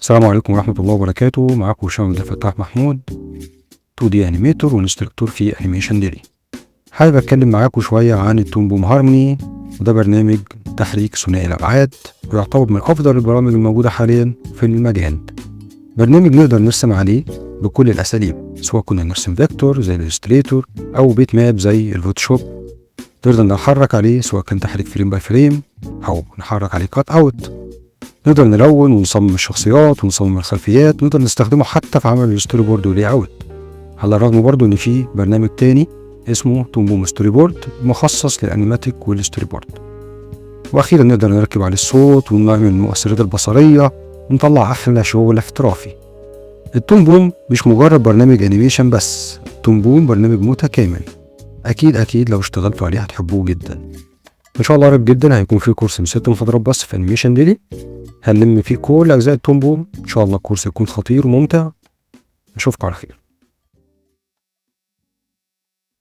السلام عليكم ورحمة الله وبركاته. معاكم هشام عبد الفتاح محمود، 2 دي انيميتور وانستركتور في انيميشن ديلي. حابب اتكلم معاكم شوية عن التون بوم هارموني، وده برنامج تحريك ثنائي الابعاد ويعتبر من افضل البرامج الموجودة حاليا في المجال. برنامج نقدر نرسم عليه بكل الاساليب، سواء كنا نرسم فيكتور زي الالستريتور او بيت ماب زي الفوتوشوب. نقدر نحرك عليه سواء كان تحريك فريم باي فريم او نحرك عليه كات اوت. نقدر نلون ونصمم الشخصيات ونصمم الخلفيات، نقدر نستخدمه حتى في عمل الستوري بورد ولي اوت، على الرغم برضو ان في برنامج تاني اسمه تون بوم ستوري بورد مخصص للانيماتيك والستوري بورد. واخيرا نقدر نركب عليه الصوت ونعمل المؤثرات البصريه ونطلع احلى شغل احترافي. التون بوم مش مجرد برنامج انيميشن بس، التون بوم برنامج متكامل. اكيد لو اشتغلتوا عليه هتحبوه جدا. ان شاء الله قريب جدا هيكون في كورس من 6 محاضرات بس في انيميشن ديلي، هنلم فيه كل اجزاء التون بوم. ان شاء الله الكورس يكون خطير وممتع. نشوفكم على خير.